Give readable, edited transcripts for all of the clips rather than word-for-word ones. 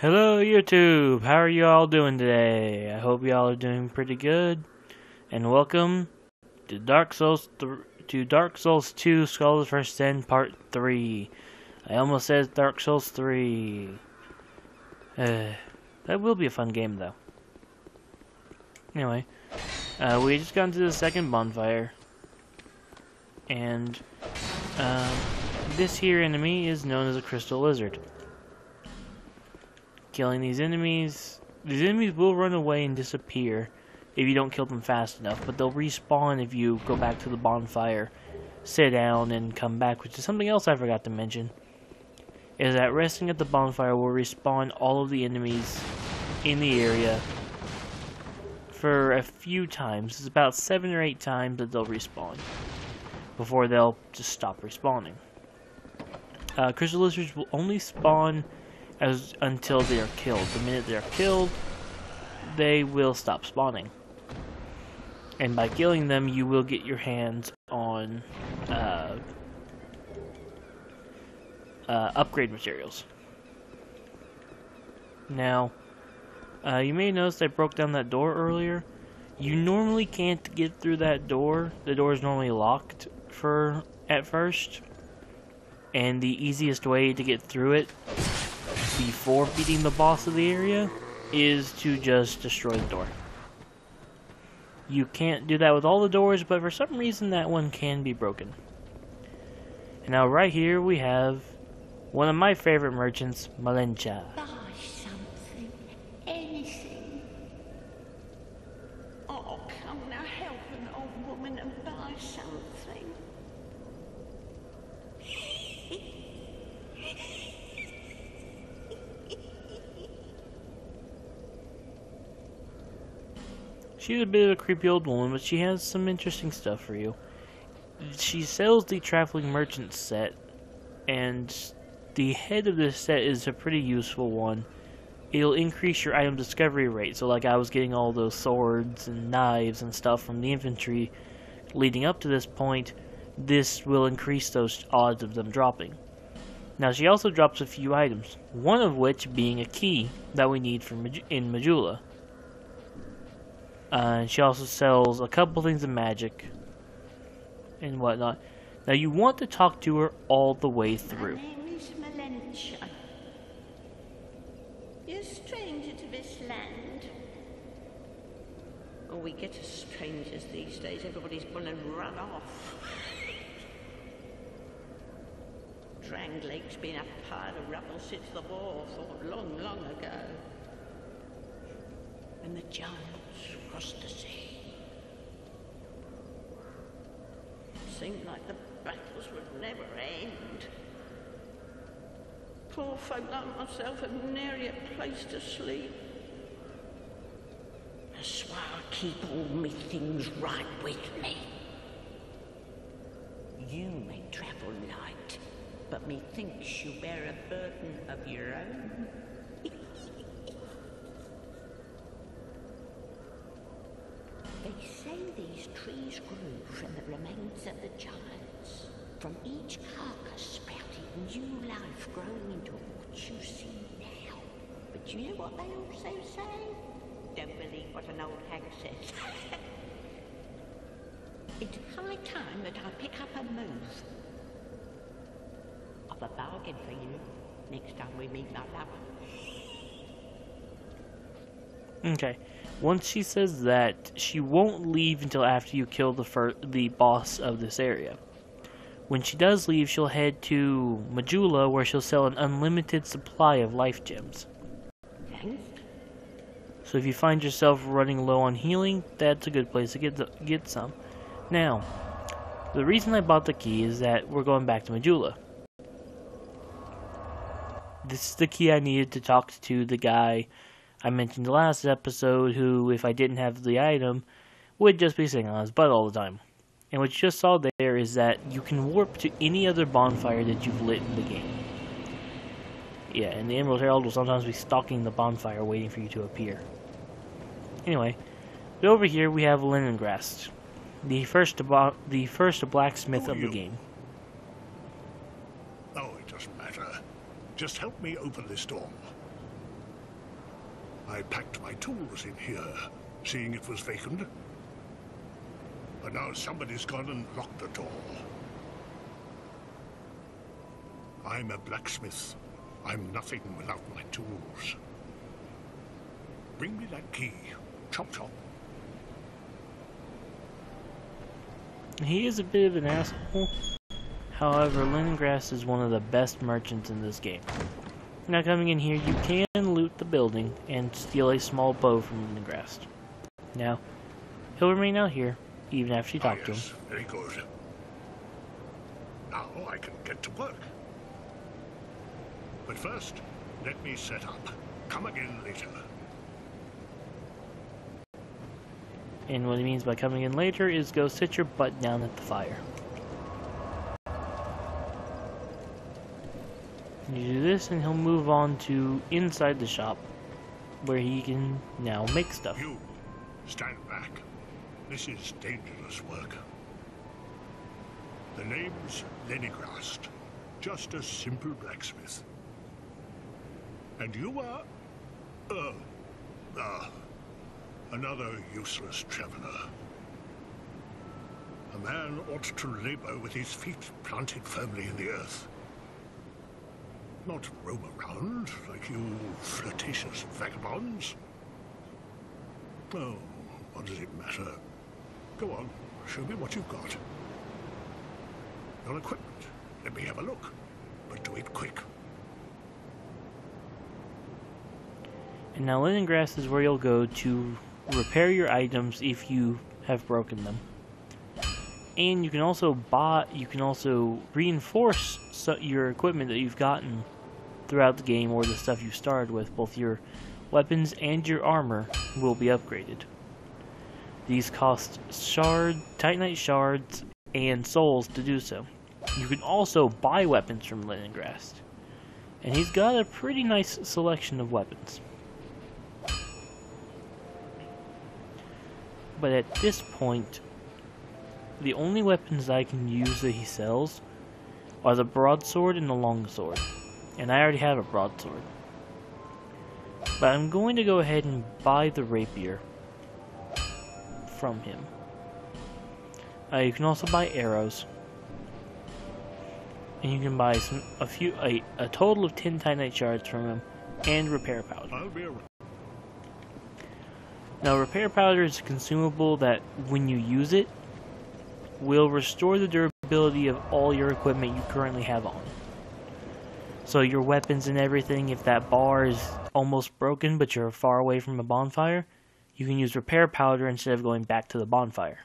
Hello YouTube, how are you all doing today? I hope you all are doing pretty good, and welcome to Dark Souls 2 Skull of the First Sin Part 3. I almost said Dark Souls 3. That will be a fun game though. Anyway, we just got into the second bonfire, and this here enemy is known as a crystal lizard. Killing these enemies will run away and disappear if you don't kill them fast enough, but they'll respawn if you go back to the bonfire, sit down, and come back, which is something else I forgot to mention, is that resting at the bonfire will respawn all of the enemies in the area for a few times. It's about 7 or 8 times that they'll respawn before they'll just stop respawning. Crystal lizards will only spawn until they are killed. The minute they are killed, they will stop spawning. And by killing them, you will get your hands on upgrade materials. Now, you may notice I broke down that door earlier. You normally can't get through that door. The door is normally locked at first. And the easiest way to get through it before beating the boss of the area is to just destroy the door. You can't do that with all the doors, but for some reason that one can be broken. And now right here we have one of my favorite merchants, Malencha. Buy something, anything. Oh, come now, help an old woman and buy something. She's a bit of a creepy old woman, but she has some interesting stuff for you. She sells the Traveling Merchant set, and the head of this set is a pretty useful one. It'll increase your item discovery rate, so like I was getting all those swords and knives and stuff from the inventory leading up to this point, this will increase those odds of them dropping. Now she also drops a few items, one of which being a key that we need in Majula. And she also sells a couple things of magic and whatnot. Now you want to talk to her all the way through. My name is Malencha. You're a stranger to this land. Oh, we get as strangers these days. Everybody's gone and run off. Drang Lake's been a pile of rubble since the war fought long, long ago. And the giants crossed the sea. Seemed like the battles would never end. Poor folk like myself had nary a place to sleep. That's why I keep all me things right with me. You may travel light, but methinks you bear a burden of your own. They say these trees grew from the remains of the giants. From each carcass sprouted new life growing into what you see now. But you know what they also say? Don't believe what an old hag says. It's high time that I pick up a move. I've a bargain for you next time we meet, my love. Okay. Once she says that, she won't leave until after you kill the boss of this area. When she does leave, she'll head to Majula, where she'll sell an unlimited supply of life gems. Thanks. So if you find yourself running low on healing, that's a good place to get some. Now, the reason I bought the key is that we're going back to Majula. This is the key I needed to talk to the guy I mentioned the last episode, who, if I didn't have the item, would just be sitting on his butt all the time. And what you just saw there is that you can warp to any other bonfire that you've lit in the game. Yeah, and the Emerald Herald will sometimes be stalking the bonfire waiting for you to appear. Anyway, but over here we have Leningrad, the first blacksmith of the game. Oh, it doesn't matter. Just help me open this door. I packed my tools in here, seeing it was vacant. But now somebody's gone and locked the door. I'm a blacksmith. I'm nothing without my tools. Bring me that key. Chop chop. He is a bit of an asshole. However, Leningrass is one of the best merchants in this game. Now coming in here, you can loot the building and steal a small bow from Leningrass. Now, he'll remain out here, even after you talk to him. Very good. Now I can get to work. But first, let me set up. Come again later. And what he means by coming in later is go sit your butt down at the fire. You do this and he'll move on to inside the shop, where he can now make stuff. You, stand back. This is dangerous work. The name's Leningrass, just a simple blacksmith. And you are, another useless traveler. A man ought to labor with his feet planted firmly in the earth. Not roam around like you flirtatious vagabonds. Oh, what does it matter? Go on, show me what you've got. Your equipment. Let me have a look. But do it quick. And now Leningrass is where you'll go to repair your items if you have broken them. And you can also reinforce your equipment that you've gotten throughout the game, or the stuff you started with. Both your weapons and your armor will be upgraded. These cost Titanite shards and souls to do so. You can also buy weapons from Leningrass, and he's got a pretty nice selection of weapons. But at this point, the only weapons I can use that he sells are the broadsword and the longsword. And I already have a broadsword. But I'm going to go ahead and buy the rapier from him. You can also buy arrows. And you can buy a total of 10 Titanite shards from him, and repair powder. Now, repair powder is a consumable that, when you use it, will restore the durability of all your equipment you currently have on. So your weapons and everything, if that bar is almost broken but you're far away from a bonfire, you can use repair powder instead of going back to the bonfire.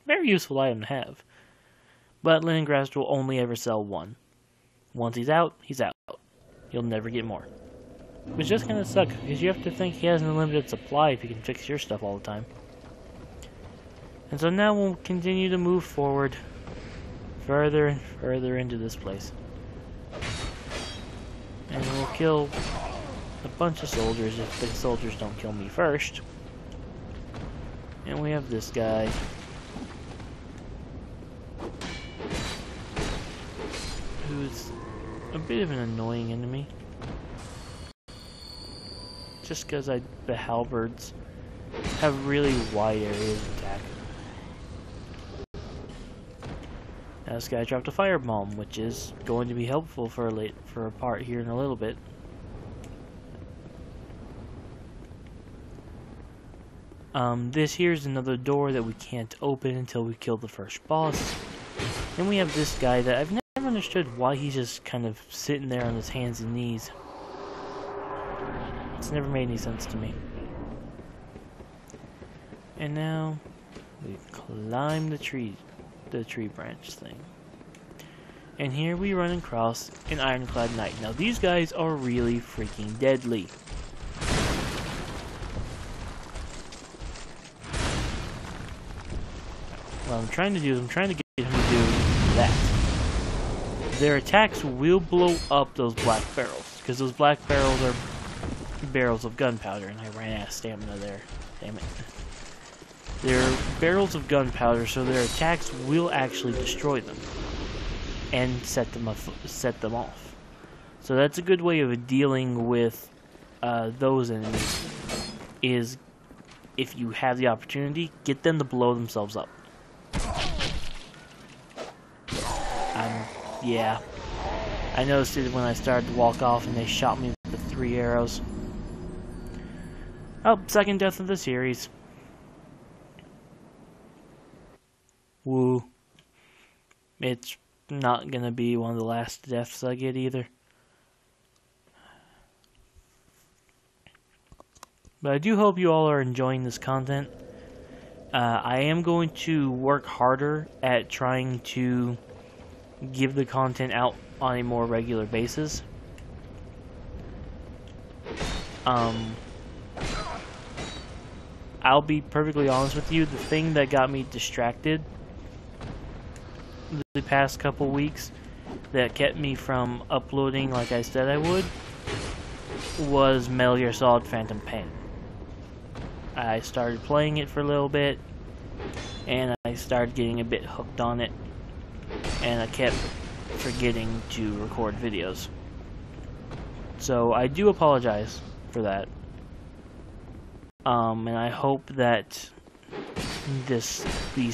Very useful item to have. But Leningrass will only ever sell one. Once he's out, he's out. You'll never get more. Which just kind of sucks, because you have to think he has an unlimited supply if you can fix your stuff all the time. And so now we'll continue to move forward further and further into this place. And we'll kill a bunch of soldiers if the soldiers don't kill me first. And we have this guy. Who's a bit of an annoying enemy. Just because the halberds have really wide areas of attack. Now this guy dropped a firebomb, which is going to be helpful for a part here in a little bit. This here's another door that we can't open until we kill the first boss. Then we have this guy that I've never understood why he's just kind of sitting there on his hands and knees. It's never made any sense to me. And now we climb the tree branch thing. And here we run across an ironclad knight. Now these guys are really freaking deadly. What I'm trying to do is I'm trying to get him to do that. Their attacks will blow up those black barrels, because those black barrels are barrels of gunpowder, and I ran out of stamina there. Damn it. They're barrels of gunpowder, so their attacks will actually destroy them and set them off. So that's a good way of dealing with those enemies is, if you have the opportunity, get them to blow themselves up. Yeah. I noticed it when I started to walk off and they shot me with the 3 arrows. Oh, second death of the series. Woo. It's not gonna be one of the last deaths I get either. But I do hope you all are enjoying this content. I am going to work harder at trying to give the content out on a more regular basis. I'll be perfectly honest with you, the thing that got me distracted the past couple weeks, that kept me from uploading like I said I would, was Metal Gear Solid Phantom Pain. I started playing it for a little bit, and I started getting a bit hooked on it, and I kept forgetting to record videos. So I do apologize for that. And I hope that these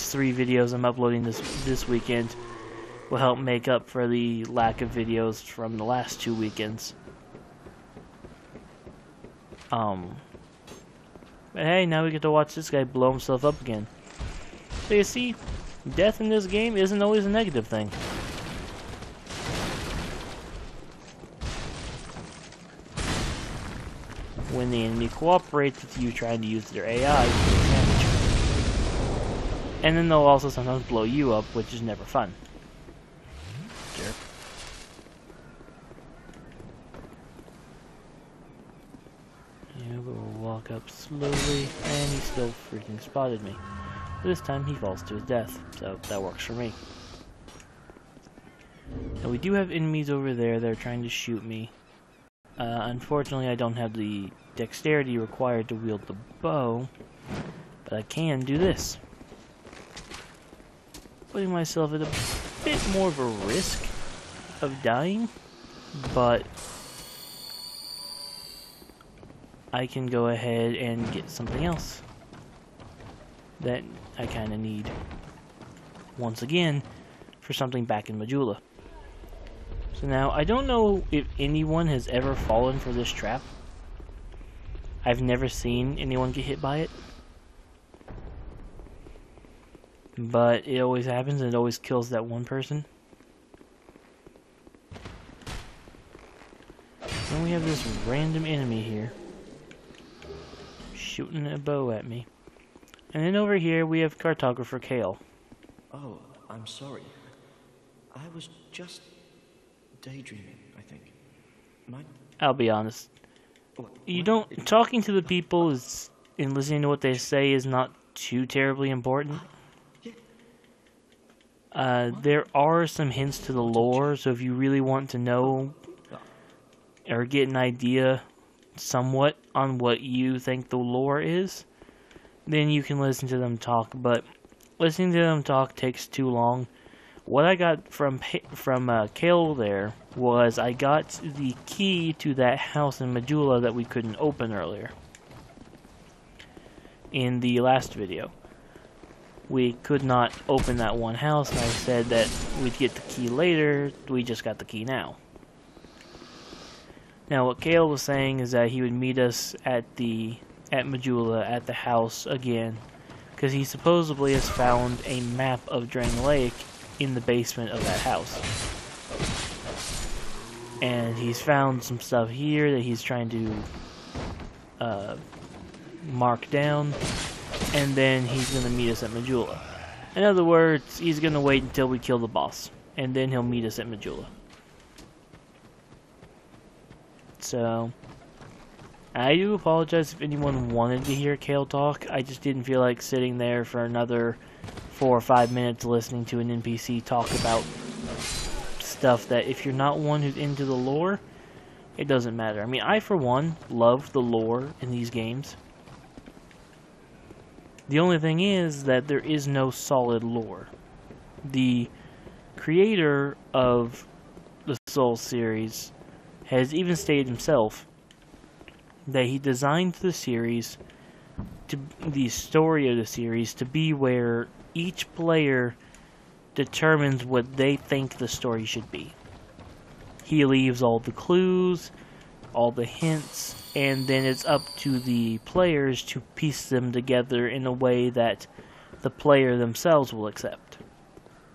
3 videos I'm uploading this weekend will help make up for the lack of videos from the last 2 weekends. But hey, now we get to watch this guy blow himself up again. So you see, death in this game isn't always a negative thing. When the enemy cooperates with you trying to use their AI to take damage. And then they'll also sometimes blow you up, which is never fun. Jerk. Yeah, but we'll walk up slowly, and he still freaking spotted me. This time he falls to his death, so that works for me. Now we do have enemies over there that are trying to shoot me. Unfortunately, I don't have the dexterity required to wield the bow, but I can do this. Putting myself at a bit more of a risk of dying, but I can go ahead and get something else that I kind of need, once again, for something back in Majula. So now, I don't know if anyone has ever fallen for this trap. I've never seen anyone get hit by it. But it always happens, and it always kills that one person. Then we have this random enemy here, shooting a bow at me. And then over here we have Cartographer Kale. Oh, I'm sorry. I was just daydreaming, I think. I'll be honest. Talking to the people and listening to what they say is not too terribly important. There are some hints to the lore, so if you really want to know or get an idea somewhat on what you think the lore is, then you can listen to them talk, but listening to them talk takes too long. What I got from Kale there was I got the key to that house in Majula that we couldn't open earlier in the last video. We could not open that one house, and I said that we'd get the key later. We just got the key now. Now, what Kale was saying is that he would meet us at Majula at the house again, because he supposedly has found a map of Drain Lake in the basement of that house. And he's found some stuff here that he's trying to mark down, and then he's going to meet us at Majula. In other words, he's going to wait until we kill the boss, and then he'll meet us at Majula. So, I do apologize if anyone wanted to hear Kale talk. I just didn't feel like sitting there for another 4 or 5 minutes listening to an NPC talk about stuff that, if you're not one who's into the lore, it doesn't matter. I mean, I, for one, love the lore in these games. The only thing is that there is no solid lore. The creator of the Souls series has even stated himself that he designed the series, the story of the series, to be where each player determines what they think the story should be. He leaves all the clues, all the hints, and then it's up to the players to piece them together in a way that the player themselves will accept.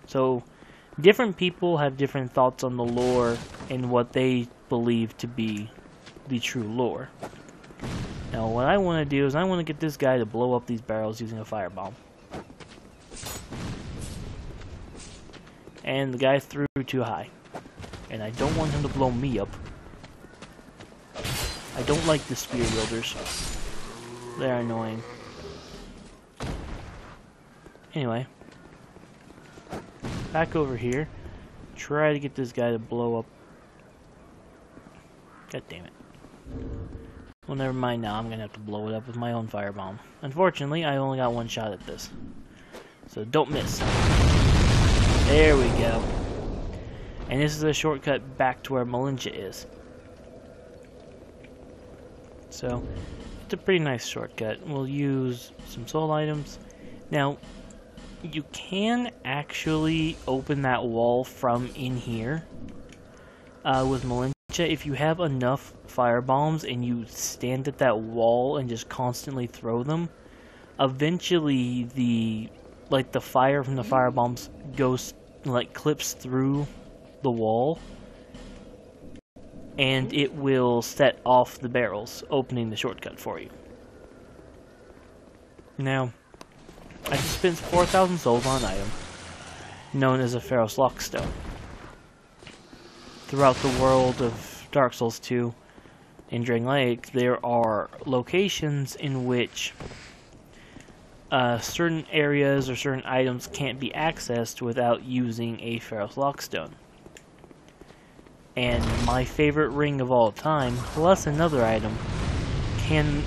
So, different people have different thoughts on the lore and what they believe to be the true lore. Now, what I want to do is I want to get this guy to blow up these barrels using a firebomb. And the guy threw too high. And I don't want him to blow me up. I don't like the spear wielders. They're annoying. Anyway. Back over here. Try to get this guy to blow up. God damn it. Well, never mind now. I'm going to have to blow it up with my own firebomb. Unfortunately, I only got one shot at this. So don't miss. There we go. And this is a shortcut back to where Malintia is. So, it's a pretty nice shortcut. We'll use some soul items. Now, you can actually open that wall from in here with Malintia if you have enough fire bombs and you stand at that wall and just constantly throw them. Eventually, the fire from the fire bombs goes clips through the wall, and it will set off the barrels, opening the shortcut for you. Now, I just spent 4,000 souls on an item known as a Pharaoh's Lockstone. Throughout the world of Dark Souls 2 in Drain Lake, there are locations in which certain areas or certain items can't be accessed without using a Pharaoh's Lockstone. And my favorite ring of all time, plus another item, can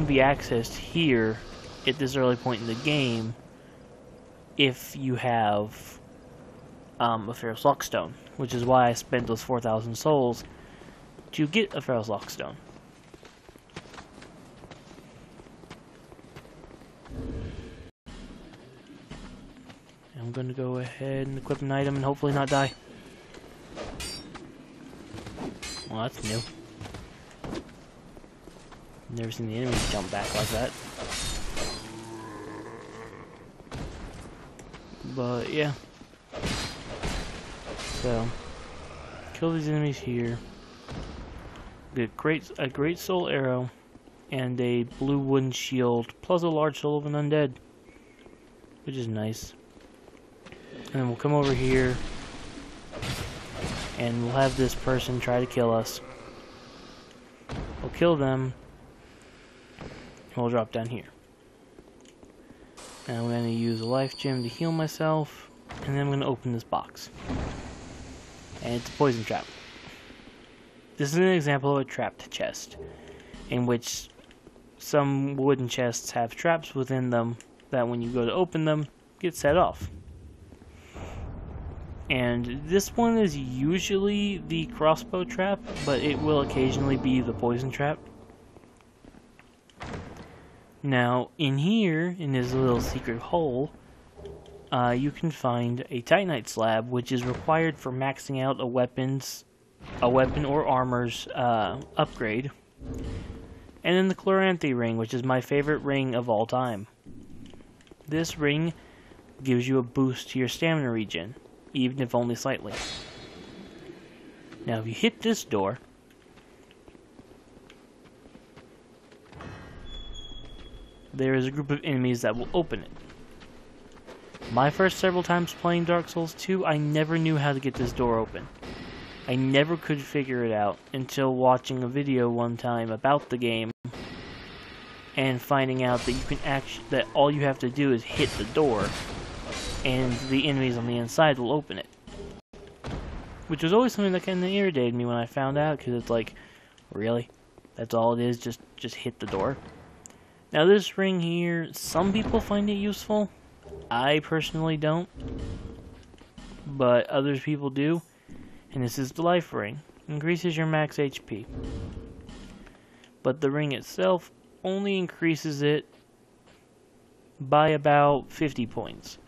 be accessed here at this early point in the game if you have a Pharaoh's Lockstone, which is why I spent those 4,000 souls to get a Pharaoh's Lockstone. I'm going to go ahead and equip an item and hopefully not die. Well, that's new. Never seen the enemies jump back like that. But yeah. So, kill these enemies here. Get a great soul arrow and a blue wooden shield, plus a large soul of an undead, which is nice. And then we'll come over here and we'll have this person try to kill us. We'll kill them and we'll drop down here. And I'm going to use a life gem to heal myself, and then I'm going to open this box. And it's a poison trap. This is an example of a trapped chest, in which some wooden chests have traps within them that when you go to open them, get set off. And this one is usually the crossbow trap, but it will occasionally be the poison trap. Now, in here, in this little secret hole, you can find a Titanite slab, which is required for maxing out a weapon or armor's upgrade. And then the Chloranthy ring, which is my favorite ring of all time. This ring gives you a boost to your stamina regen, even if only slightly. Now, if you hit this door, there is a group of enemies that will open it. My first several times playing Dark Souls 2, I never knew how to get this door open. I never could figure it out until watching a video one time about the game and finding out that that all you have to do is hit the door and the enemies on the inside will open it. Which was always something that kind of irritated me when I found out, because it's like, really? That's all it is? Just hit the door? Now this ring here, some people find it useful. I personally don't. But other people do. And this is the life ring. Increases your max HP. but the ring itself only increases it by about 50 points.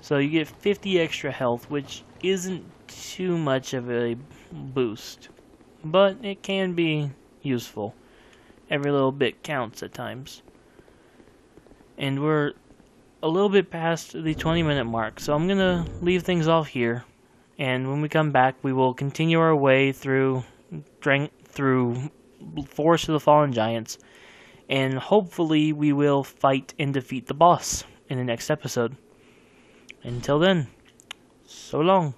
So you get 50 extra health, which isn't too much of a boost, but it can be useful. Every little bit counts at times. And we're a little bit past the 20-minute mark, so I'm gonna leave things off here, and when we come back we will continue our way through Forest of the Fallen Giants, and hopefully we will fight and defeat the boss in the next episode. Until then, so long.